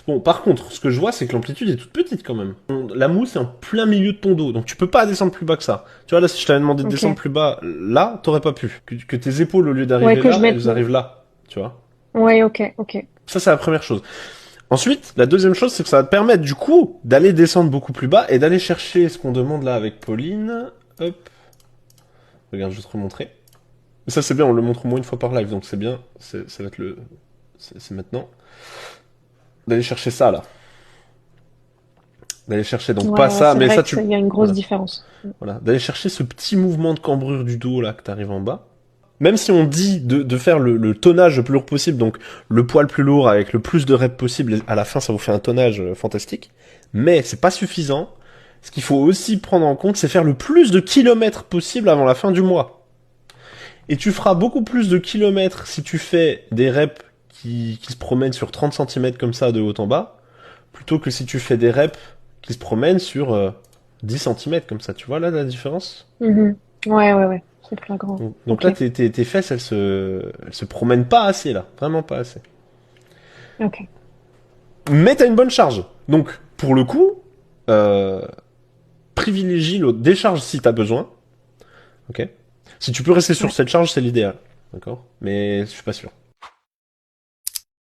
Bon, par contre, ce que je vois, c'est que l'amplitude est toute petite quand même. La mousse est en plein milieu de ton dos, donc tu peux pas descendre plus bas que ça. Tu vois, là, si je t'avais demandé de descendre Ok. plus bas, là, t'aurais pas pu. Que tes épaules, au lieu Ouais, d'arriver que je là, mette elles mon... arrivent là. Tu vois. Ouais, ok, ok. Ça, c'est la première chose. Ensuite, la deuxième chose, c'est que ça va te permettre, du coup, d'aller descendre beaucoup plus bas et d'aller chercher ce qu'on demande là avec Pauline. Hop. Regarde, je vais te remontrer. Mais ça, c'est bien, on le montre au moins une fois par live, donc c'est bien. Ça va être le. C'est maintenant. D'aller chercher ça là. D'aller chercher, donc pas Ouais, ouais, ça, c'est mais vrai ça, que tu. il y a une grosse Voilà. différence. Voilà. D'aller chercher ce petit mouvement de cambrure du dos là que t'arrives en bas. Même si on dit de faire le tonnage le plus lourd possible, donc le poids le plus lourd avec le plus de reps possible, et à la fin ça vous fait un tonnage fantastique, mais c'est pas suffisant. Ce qu'il faut aussi prendre en compte, c'est faire le plus de kilomètres possible avant la fin du mois. Et tu feras beaucoup plus de kilomètres si tu fais des reps qui se promènent sur 30 centimètres comme ça de haut en bas, plutôt que si tu fais des reps qui se promènent sur 10 centimètres comme ça. Tu vois là la différence? Mhm. Ouais, ouais, ouais. C'est flagrant. Donc Ok, là, tes fesses, elles se promènent pas assez là, vraiment pas assez. ok. Mais t'as une bonne charge. Donc, pour le coup, euh, privilégie l'autre. Décharge si t'as besoin. Ok. Si tu peux rester sur Ouais. cette charge, c'est l'idéal. D'accord. Mais je suis pas sûr.